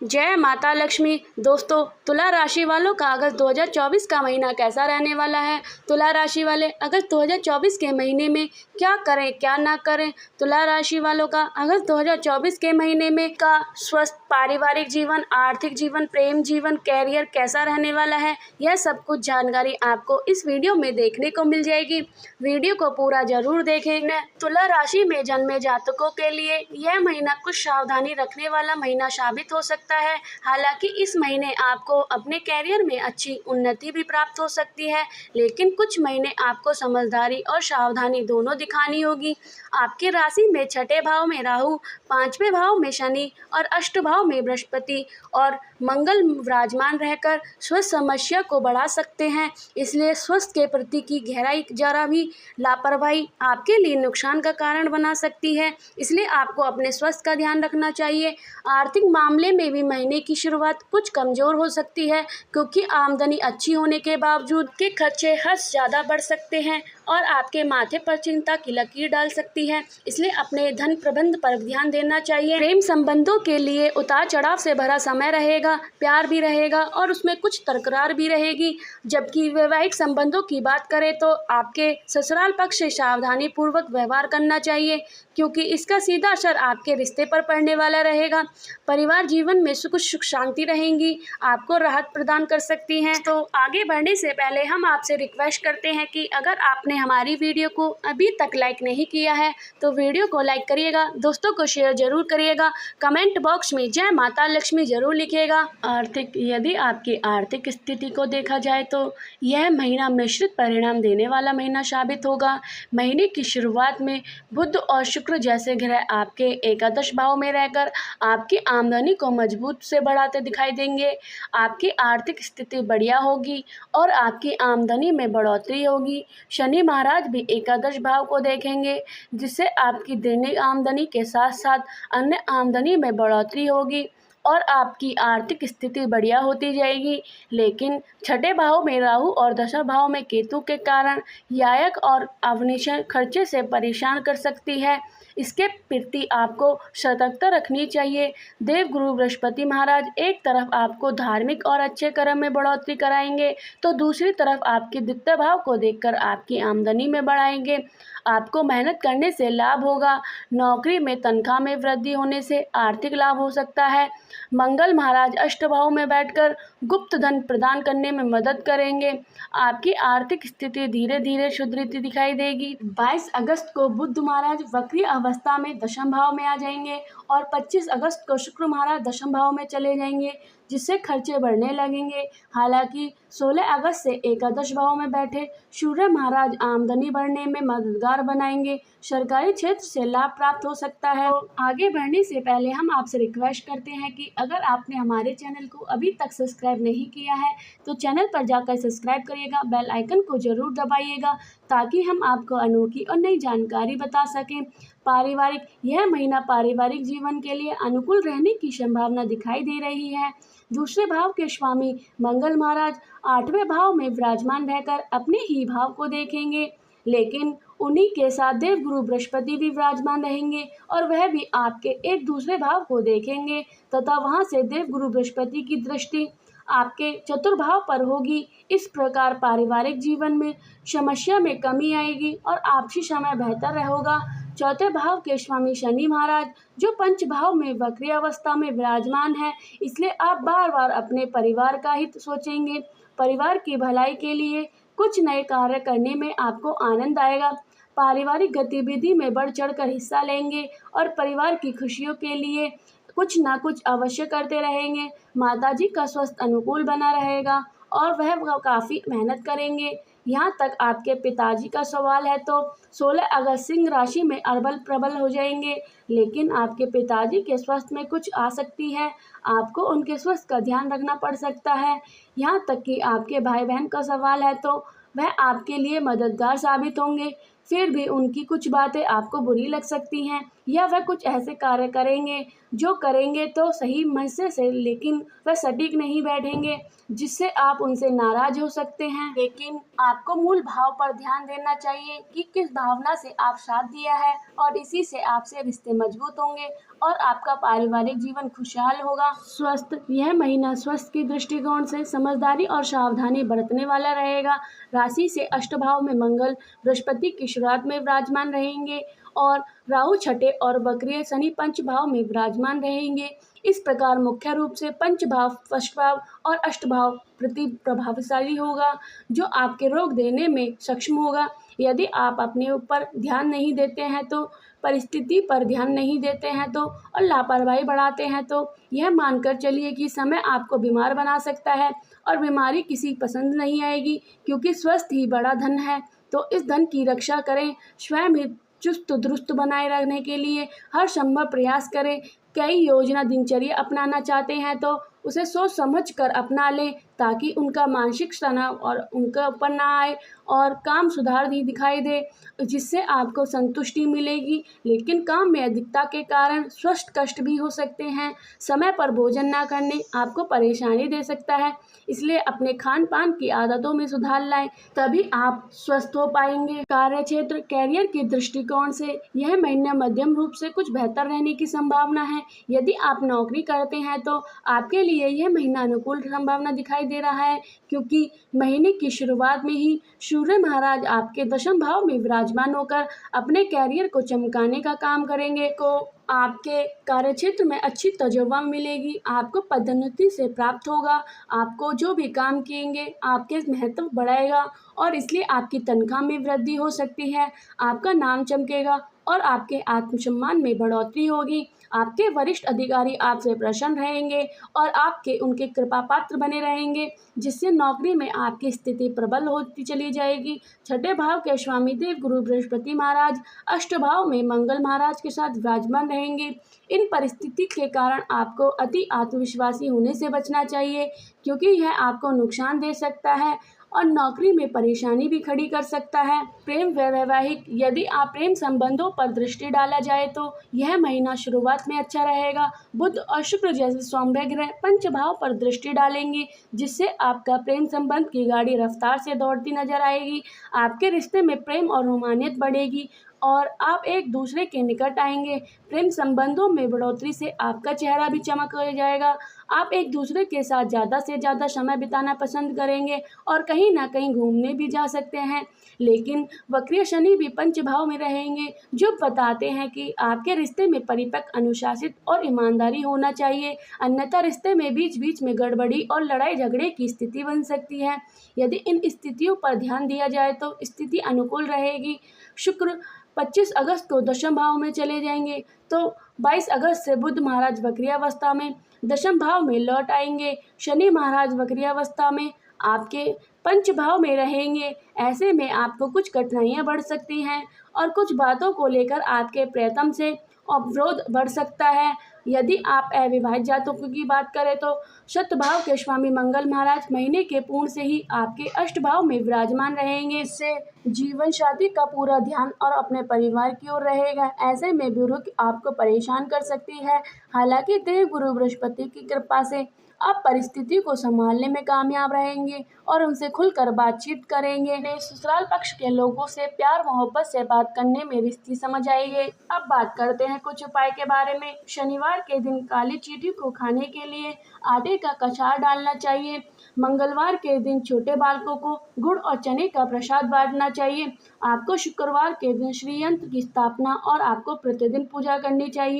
जय माता लक्ष्मी। दोस्तों, तुला राशि वालों का अगस्त 2024 का महीना कैसा रहने वाला है। तुला राशि वाले अगस्त 2024 के महीने में क्या करें क्या ना करें। तुला राशि वालों का अगस्त 2024 के महीने में का स्वस्थ पारिवारिक जीवन, आर्थिक जीवन, प्रेम जीवन, कैरियर कैसा रहने वाला है, यह सब कुछ जानकारी आपको इस वीडियो में देखने को मिल जाएगी। वीडियो को पूरा जरूर देखें। तुला राशि में जन्मे जातकों के लिए यह महीना कुछ सावधानी रखने वाला महीना साबित हो सकता है। हालांकि इस महीने आपको अपने कैरियर में अच्छी उन्नति भी प्राप्त हो सकती है, लेकिन कुछ महीने आपको समझदारी और सावधानी दोनों दिखानी होगी। आपके राशि में छठे भाव में राहु, पांचवें भाव में शनि और अष्ट भाव में बृहस्पति और मंगल विराजमान रहकर स्वास्थ्य समस्या को बढ़ा सकते हैं। इसलिए स्वास्थ्य के प्रति की गहराई जरा भी लापरवाही आपके लिए नुकसान का कारण बना सकती है। इसलिए आपको अपने स्वास्थ्य का ध्यान रखना चाहिए। आर्थिक मामले में भी महीने की शुरुआत कुछ कमजोर हो सकती है, क्योंकि आमदनी अच्छी होने के बावजूद के खर्चे हद ज़्यादा बढ़ सकते हैं और आपके माथे पर चिंता की लकीर डाल सकती है। इसलिए अपने धन प्रबंध पर ध्यान देना चाहिए। प्रेम संबंधों के लिए उतार चढ़ाव से भरा समय रहेगा, प्यार भी रहेगा और उसमें कुछ तकरार भी रहेगी। जबकि वैवाहिक संबंधों की बात करें तो आपके ससुराल पक्ष से सावधानी पूर्वक व्यवहार करना चाहिए, क्योंकि इसका सीधा असर आपके रिश्ते पर पड़ने वाला रहेगा। परिवार जीवन में सुख शांति रहेंगी, आपको राहत प्रदान कर सकती हैं। तो आगे बढ़ने से पहले हम आपसे रिक्वेस्ट करते हैं कि अगर आपने हमारी वीडियो को अभी तक लाइक नहीं किया है तो वीडियो को लाइक करिएगा, दोस्तों को शेयर जरूर करिएगा, कमेंट बॉक्स में जय माता लक्ष्मी जरूर लिखिएगा। यदि आपकी आर्थिक स्थिति को देखा जाए तो यह महीना मिश्रित परिणाम देने वाला महीना साबित होगा। महीने की शुरुआत में बुध और शुक्र जैसे ग्रह आपके एकादश भाव में रहकर आपकी आमदनी को मजबूत से बढ़ाते दिखाई देंगे। आपकी आर्थिक स्थिति बढ़िया होगी और आपकी आमदनी में बढ़ोतरी होगी। शनि महाराज भी एकादश भाव को देखेंगे, जिससे आपकी दैनिक आमदनी के साथ साथ अन्य आमदनी में बढ़ोतरी होगी और आपकी आर्थिक स्थिति बढ़िया होती जाएगी। लेकिन छठे भाव में राहु और दशम भाव में केतु के कारण यायक और अवनिश्चित खर्चे से परेशान कर सकती है। इसके प्रति आपको सतर्कता रखनी चाहिए। देव गुरु बृहस्पति महाराज एक तरफ आपको धार्मिक और अच्छे कर्म में बढ़ोतरी कराएंगे, तो दूसरी तरफ आपके द्वितीय भाव को देखकर आपकी आमदनी में बढ़ाएंगे। आपको मेहनत करने से लाभ होगा। नौकरी में तनख्वाह में वृद्धि होने से आर्थिक लाभ हो सकता है। मंगल महाराज अष्ट भाव में बैठकर गुप्त धन प्रदान करने में मदद करेंगे। आपकी आर्थिक स्थिति धीरे धीरे सुधरती दिखाई देगी। 22 अगस्त को बुध महाराज वक्री अवस्था में दशम भाव में आ जाएंगे और 25 अगस्त को शुक्र महाराज दशम भाव में चले जाएंगे, जिससे खर्चे बढ़ने लगेंगे। हालांकि 16 अगस्त से एकादश भाव में बैठे सूर्य महाराज आमदनी बढ़ने में मददगार बनाएंगे। सरकारी क्षेत्र से लाभ प्राप्त हो सकता है। आगे बढ़ने से पहले हम आपसे रिक्वेस्ट करते हैं कि अगर आपने हमारे चैनल को अभी तक सब्सक्राइब नहीं किया है तो चैनल पर जाकर सब्सक्राइब करिएगा, बेल आइकन को जरूर दबाइएगा, ताकि हम आपको अनोखी और नई जानकारी बता सकें। यह महीना पारिवारिक जीवन के लिए अनुकूल रहने की संभावना दिखाई दे रही है। दूसरे भाव के स्वामी मंगल महाराज 8वें भाव में विराजमान रहकर अपने ही भाव को देखेंगे, लेकिन उन्हीं के साथ देव गुरु बृहस्पति भी विराजमान रहेंगे और वह भी आपके एक दूसरे भाव को देखेंगे तथा वहां से देव गुरु बृहस्पति की दृष्टि आपके चतुर्भाव पर होगी। इस प्रकार पारिवारिक जीवन में समस्या में कमी आएगी और आपसी समय बेहतर होगा। चौथे भाव के स्वामी शनि महाराज जो पंच भाव में वक्री अवस्था में विराजमान है, इसलिए आप बार बार अपने परिवार का हित सोचेंगे। परिवार की भलाई के लिए कुछ नए कार्य करने में आपको आनंद आएगा। पारिवारिक गतिविधि में बढ़ चढ़कर हिस्सा लेंगे और परिवार की खुशियों के लिए कुछ ना कुछ अवश्य करते रहेंगे। माताजी का स्वास्थ्य अनुकूल बना रहेगा और वह काफ़ी मेहनत करेंगे। यहाँ तक आपके पिताजी का सवाल है तो 16 अगस्त सिंह राशि में अरबल प्रबल हो जाएंगे, लेकिन आपके पिताजी के स्वास्थ्य में कुछ आ सकती है। आपको उनके स्वास्थ्य का ध्यान रखना पड़ सकता है। यहाँ तक कि आपके भाई बहन का सवाल है तो वह आपके लिए मददगार साबित होंगे, फिर भी उनकी कुछ बातें आपको बुरी लग सकती हैं, या वह कुछ ऐसे कार्य करेंगे जो करेंगे तो सही मन से लेकिन वह सटीक नहीं बैठेंगे, जिससे आप उनसे नाराज हो सकते हैं। लेकिन आपको मूल भाव पर ध्यान देना चाहिए कि किस भावना से आप साथ दिया है, और इसी से आपसे रिश्ते मजबूत होंगे और आपका पारिवारिक जीवन खुशहाल होगा। स्वस्थ, यह महीना स्वास्थ्य की दृष्टिकोण से समझदारी और सावधानी बरतने वाला रहेगा। राशि से अष्टभाव में मंगल बृहस्पति की शुरुआत में विराजमान रहेंगे और राहु छठे और वक्रीय शनि पंच भाव में विराजमान रहेंगे। इस प्रकार मुख्य रूप से पंच भाव, फर्स्ट भाव और अष्ट भाव प्रति प्रभावशाली होगा, जो आपके रोग देने में सक्षम होगा। यदि आप अपने ऊपर ध्यान नहीं देते हैं तो, परिस्थिति पर ध्यान नहीं देते हैं तो, और लापरवाही बढ़ाते हैं तो, यह मानकर चलिए कि समय आपको बीमार बना सकता है, और बीमारी किसी पसंद नहीं आएगी, क्योंकि स्वस्थ ही बड़ा धन है। तो इस धन की रक्षा करें। स्वयं ही चुस्त दुरुस्त बनाए रखने के लिए हर संभव प्रयास करें। कई योजना दिनचर्या अपनाना चाहते हैं तो उसे सोच समझ कर अपना लें, ताकि उनका मानसिक तनाव और उनका ऊपर ना आए और काम सुधार ही दिखाई दे, जिससे आपको संतुष्टि मिलेगी। लेकिन काम में अधिकता के कारण स्वास्थ्य कष्ट भी हो सकते हैं। समय पर भोजन ना करने आपको परेशानी दे सकता है, इसलिए अपने खान पान की आदतों में सुधार लाएं, तभी आप स्वस्थ हो पाएंगे। कार्य क्षेत्र, कैरियर की दृष्टिकोण से यह महीना मध्यम रूप से कुछ बेहतर रहने की संभावना है। यदि आप नौकरी करते हैं तो आपके लिए यह महीना अनुकूल संभावना दिखाई दे रहा है, क्योंकि महीने की शुरुआत में ही सूर्य महाराज आपके दशम भाव में विराजमान होकर अपने कैरियर को चमकाने का काम करेंगे। को आपके कार्यक्षेत्र में अच्छी तजुर्बा मिलेगी, आपको पदोन्नति से प्राप्त होगा, आपको जो भी काम किएंगे आपके महत्व बढ़ाएगा, और इसलिए आपकी तनख्वाह में वृद्धि हो सकती है। आपका नाम चमकेगा और आपके आत्मसम्मान में बढ़ोतरी होगी। आपके वरिष्ठ अधिकारी आपसे प्रसन्न रहेंगे और आपके उनके कृपा पात्र बने रहेंगे, जिससे नौकरी में आपकी स्थिति प्रबल होती चली जाएगी। छठे भाव के स्वामी देव गुरु बृहस्पति महाराज अष्ट भाव में मंगल महाराज के साथ विराजमान रहेंगे। इन परिस्थिति के कारण आपको अति आत्मविश्वासी होने से बचना चाहिए, क्योंकि यह आपको नुकसान दे सकता है और नौकरी में परेशानी भी खड़ी कर सकता है। प्रेम व वैवाहिक, यदि आप प्रेम संबंधों पर दृष्टि डाला जाए तो यह महीना शुरुआत में अच्छा रहेगा। बुध और शुक्र जैसे सौम्य ग्रह पंच भाव पर दृष्टि डालेंगे, जिससे आपका प्रेम संबंध की गाड़ी रफ्तार से दौड़ती नजर आएगी। आपके रिश्ते में प्रेम और रोमानियत बढ़ेगी और आप एक दूसरे के निकट आएंगे। प्रेम संबंधों में बढ़ोतरी से आपका चेहरा भी चमक जाएगा। आप एक दूसरे के साथ ज़्यादा से ज़्यादा समय बिताना पसंद करेंगे और कहीं ना कहीं घूमने भी जा सकते हैं। लेकिन वक्रीय शनि भी पंच भाव में रहेंगे, जो बताते हैं कि आपके रिश्ते में परिपक्व, अनुशासित और ईमानदारी होना चाहिए, अन्यथा रिश्ते में बीच बीच में गड़बड़ी और लड़ाई झगड़े की स्थिति बन सकती है। यदि इन स्थितियों पर ध्यान दिया जाए तो स्थिति अनुकूल रहेगी। शुक्र 25 अगस्त को दशम भाव में चले जाएंगे, तो 22 अगस्त से बुध महाराज वक्रियावस्था में दशम भाव में लौट आएंगे। शनि महाराज वक्रियावस्था में आपके पंच भाव में रहेंगे। ऐसे में आपको कुछ कठिनाइयां बढ़ सकती हैं और कुछ बातों को लेकर आपके प्रयत्न से अवरोध बढ़ सकता है। यदि आप अविवाहित जातकों की बात करें तो शतभाव के स्वामी मंगल महाराज महीने के पूर्ण से ही आपके अष्ट भाव में विराजमान रहेंगे। इससे जीवन साथी का पूरा ध्यान और अपने परिवार की ओर रहेगा। ऐसे में बुजुर्ग आपको परेशान कर सकती है। हालांकि देव गुरु बृहस्पति की कृपा से आप परिस्थिति को संभालने में कामयाब रहेंगे और उनसे खुलकर बातचीत करेंगे। ससुराल पक्ष के लोगों से प्यार मोहब्बत से बात करने में रिश्ते समझ आएंगे। अब बात करते हैं कुछ उपाय के बारे में। शनिवार के दिन काली चींटी को खाने के लिए आटे का कछार डालना चाहिए। मंगलवार के दिन छोटे बालकों को गुड़ और चने का प्रसाद बांटना चाहिए। आपको शुक्रवार के दिन श्री यंत्र की स्थापना और आपको प्रतिदिन पूजा करनी चाहिए।